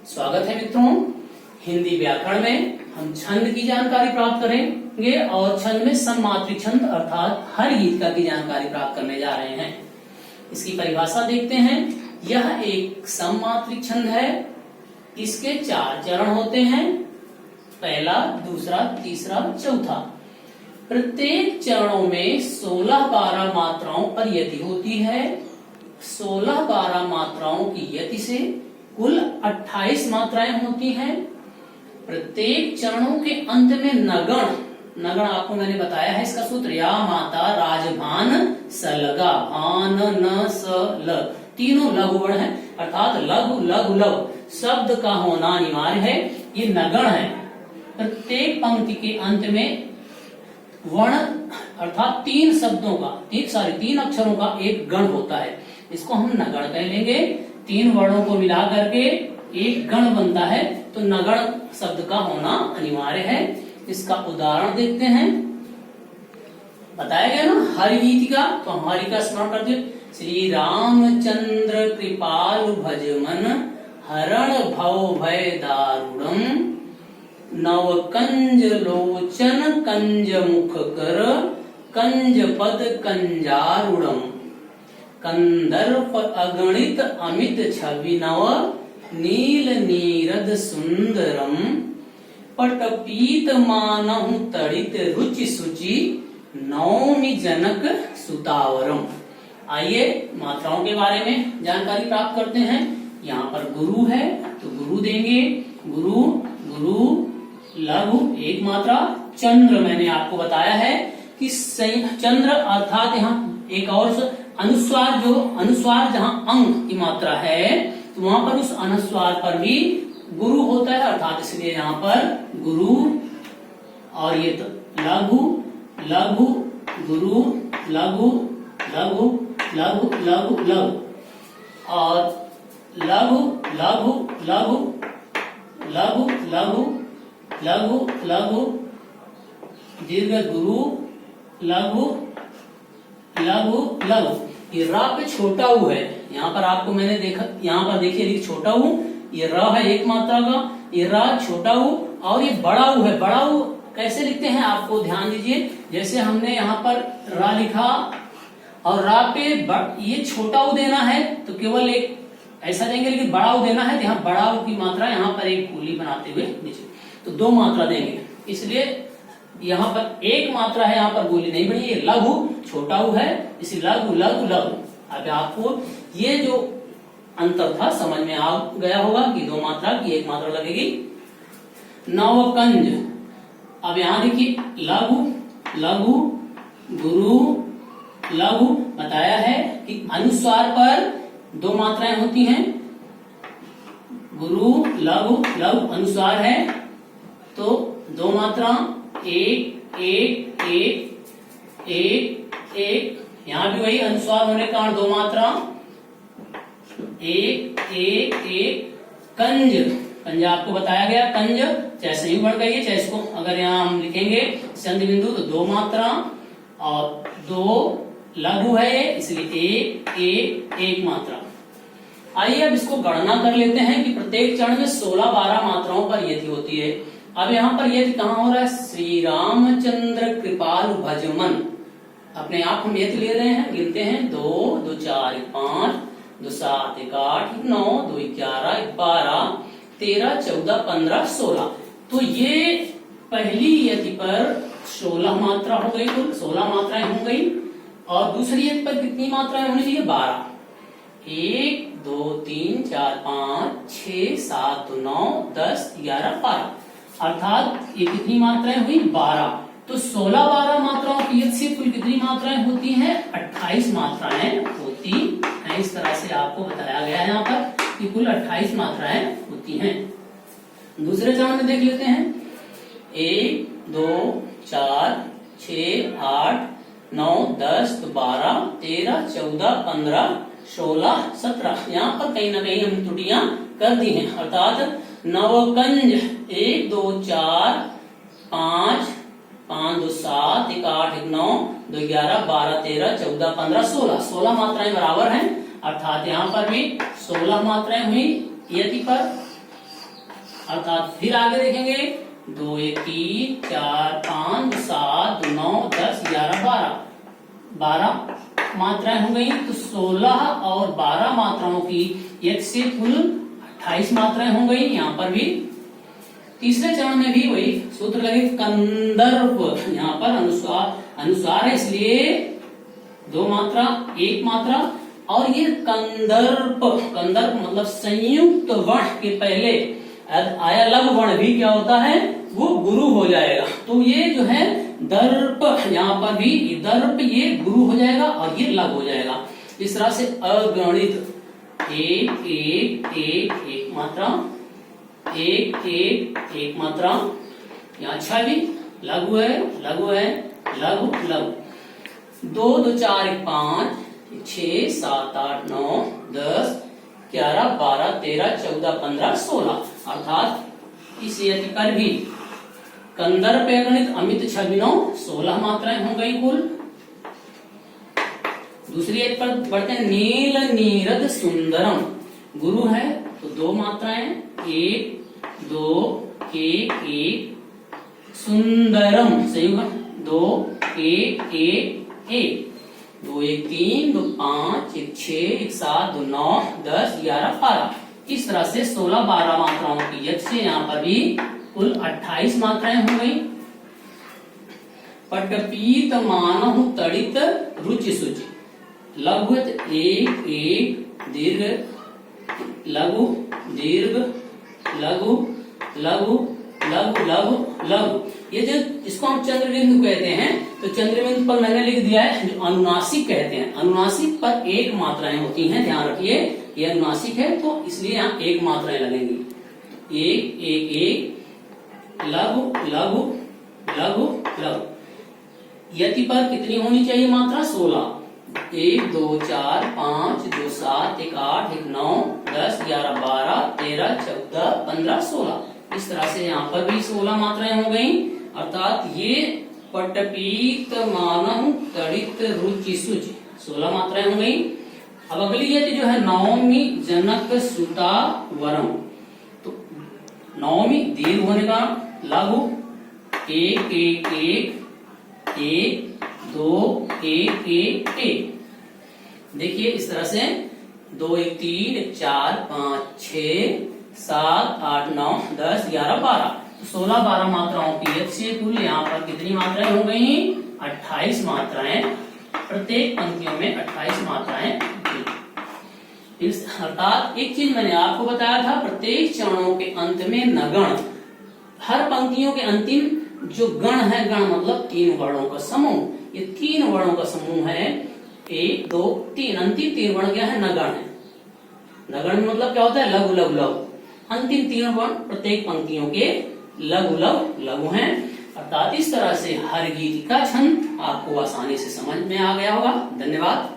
स्वागत है मित्रों। हिंदी व्याकरण में हम छंद की जानकारी प्राप्त करेंगे और छंद में सममात्री छंद अर्थात हर गीतिका की जानकारी प्राप्त करने जा रहे हैं। इसकी परिभाषा देखते हैं। यह एक सममात्री छंद है। इसके 4 चरण होते हैं, पहला, दूसरा, तीसरा, चौथा। प्रत्येक चरणों में 16-12 मात्राओं पर यति होती है। 16-12 मात्राओं की यति से कुल 28 मात्राएं होती हैं। प्रत्येक चरणों के अंत में नगण आपको मैंने बताया है इसका सूत्र, या माता राजभान सलगा, भान न स ल, तीनों लघु वर्ण है अर्थात लघु लघु लघु शब्द का होना अनिवार्य है। ये नगण है। प्रत्येक पंक्ति के अंत में वर्ण अर्थात 3 शब्दों का 3 अक्षरों का एक गण होता है। इसको हम नगण कह लेंगे। 3 वर्णों को मिला करके एक गण बनता है, तो नगण शब्द का होना अनिवार्य है। इसका उदाहरण देखते हैं। बताया गया ना हरि गीतिका, तो हम हरि का स्मरण करते हैं। श्री रामचंद्र कृपालु भज मन, हरण भव भय दारुणम, नव कंज लोचन कंज मुख कर, कंज पद कंजारुणम, कंदर्प अगणित अमित छवि नव, नील नीरद सुंदरम, पटपीत मानहु तड़ित रुचि सुचि, नौमि जनक सुतावरम। आइए मात्राओं के बारे में जानकारी प्राप्त करते हैं। यहाँ पर गुरु है तो गुरु देंगे, गुरु गुरु लघु एक मात्रा। चंद्र मैंने आपको बताया है कि चंद्र अर्थात यहाँ एक और अनुस्वार, जो अनुस्वार जहाँ अंग की मात्रा है तो वहां पर उस अनुस्वार पर भी गुरु होता है अर्थात इसलिए यहाँ पर गुरु। और ये तो लघु लघु गुरु लघु लघु लघु लघु लघु और लघु लघु लघु लघु लघु लघु लघु दीर्घ गुरु लघु लघु लघु। ये र पे छोटा ऊ है। यहाँ पर आपको मैंने देखा, यहाँ पर देखिए छोटा ऊ, ये र है एक मात्रा का, ये र छोटा ऊ और ये बड़ा ऊ है। बड़ा ऊ कैसे लिखते हैं आपको ध्यान दीजिए। जैसे हमने यहाँ पर र लिखा और रा पे ये छोटा ऊ देना है तो केवल एक ऐसा देंगे, लेकिन बड़ा ऊ देना है तो यहाँ बड़ा ऊ की मात्रा यहाँ पर एक गोली बनाते हुए नीचे, तो 2 मात्रा देंगे। इसलिए यहाँ पर एक मात्रा है, यहाँ पर गोली नहीं बनी। ये लघु छोटा ऊ है, इसी लघु लघु लघु। अब आपको ये जो अंतर था समझ में आ गया होगा कि 2 मात्रा की 1 मात्रा लगेगी। नवकंज, अब यहाँ देखिए लघु लघु गुरु लघु बताया है कि अनुस्वार पर 2 मात्राएं होती हैं। गुरु लघु लघु अनुस्वार है तो 2 मात्रा, एक एक एक एक एक। यहाँ भी वही अनुस्वार होने के कारण 2 मात्रा, एक एक एक। कंज, कंज आपको बताया गया, कंज चाहे संयुक्त वर्ण कहिए चाहे इसको अगर यहाँ हम लिखेंगे संधि बिंदु तो 2 मात्रा और 2 लघु है इसलिए एक एक मात्रा। आइए अब इसको गणना कर लेते हैं कि प्रत्येक चरण में 16-12 मात्राओं पर यति होती है। अब यहाँ पर यति कहाँ हो रहा है? श्री रामचंद्र कृपालु भज मन। अपने आप हम यति ले रहे हैं, गिनते हैं 2 2 4 1 5 2 7 1 8 1 9 2 11 1 12 13 14 15 16। तो ये पहली यति पर 16 मात्रा हो गई, कुल 16 मात्राएं हो गई। और दूसरी यति पर कितनी मात्राएं होनी चाहिए? 12। 1 2 3 4 5 6 7 9 10 11 12 अर्थात ये कितनी मात्राएं हुई? 12। तो 16-12 मात्राओं की यति से कुल कितनी मात्राएं होती हैं? 28 मात्राएं होती हैं। इस तरह से आपको बताया गया है यहाँ पर कि कुल 28 मात्राएं होती हैं। दूसरे चरण में देख लेते हैं। 1 2 4 6 8 9 10 12 13 14 15 16 17। यहाँ पर कहीं ना कहीं हम त्रुटियां कर दी हैं अर्थात नवकंज 1 2 4 5 5 2 7 1 8 1 9 2 11 12 13 14 15 16। 16 मात्राएं बराबर हैं अर्थात यहाँ पर भी 16 मात्राएं हुई यति पर। अर्थात फिर आगे देखेंगे 2 1 3 4 5 7 9 10 11 12 मात्राएं हो गई। तो 16 और 12 मात्राओं की एक से कुल 28 मात्राएं हो गई। यहाँ पर भी तीसरे चरण में भी वही सूत्र लगे कंदर्प, यहाँ पर अनुस्वार है इसलिए 2 मात्रा 1 मात्रा। और ये कंदर्प मतलब संयुक्त वर्ण के पहले आया लघु वर्ण भी क्या होता है, वो गुरु हो जाएगा। तो ये जो है दर्प, यहाँ पर भी दर्प ये गुरु हो जाएगा और ये लघु हो जाएगा। इस तरह से अगणित एक एक एक एक मात्रा, एक एक एक मात्रा। यहाँ अच्छा भी लघु है लघु है लघु लघु। 2 2 4 1 5 6 7 8 9 10 11 12 13 14 15 16 अर्थात इस यति पर भी कंदर्प गणित अमित छविनो 16 मात्राएं हो गई कुल। दूसरी यति पर बढ़ते हैं नील नीरद सुंदरम, गुरु है तो 2 मात्राएं 1 2 1 1 सुंदरम संयुक्त 2 1 1 1 2 1 3 2 5 1 6 1 7 2 9 10 11 12। इस तरह से 16 12 मात्राओं की यज्ञ से यहाँ पर भी कुल 28 मात्राएं हो गई। पटपीत मानहु तड़ित रुचि सुचि, लघु एक एक दीर्घ लघु दीर्घ लघु लघु लघु लघु लघु। ये जो इसको हम चंद्रबिंदु कहते हैं, तो चंद्रबिंदु पर मैंने लिख दिया है जो अनुनासिक कहते हैं। अनुनासिक पर 1 मात्राएं होती हैं, ध्यान रखिए ये अनुनासिक है तो इसलिए यहाँ 1 मात्राएं लगेंगी। एक एक एक लघु लघु लघु लघु। यति पर कितनी होनी चाहिए मात्रा 16। 1 2 4 5 2 7 1 8 1 9 10 11 12 13 14 15 16। इस तरह से यहाँ पर भी 16 मात्राएं हो गई। अर्थात ये पटपीत मानव तड़ित रुचि सुचि 16 मात्राएं हो गई। अब अगली यति जो है नवमी जनक सुता वरम, तो नवमी दीर्घ होने का लघु 1 1 1 1 2 1 1 1। देखिए इस तरह से 2 1 3 1 4 5 6 7 8 9 10 11 12। 16 12 मात्राओं की यज्ञ से कुल यहाँ पर कितनी मात्राएं हो गई 28 मात्राएं। प्रत्येक पंक्तियों में 28 मात्राएं। अर्थात एक चीज मैंने आपको बताया था, प्रत्येक चरणों के अंत में नगण, हर पंक्तियों के अंतिम जो गण है, गण मतलब 3 वर्णों का समूह। ये 3 वर्णों का समूह है 1 2 3। अंतिम 3 वर्ण क्या है नगण है। नगण में मतलब क्या होता है लघु लघु लघु। अंतिम 3 वर्ण प्रत्येक पंक्तियों के लघु लघु लघु हैं। अर्थात इस तरह से हर गीत का छंद आपको आसानी से समझ में आ गया होगा। धन्यवाद।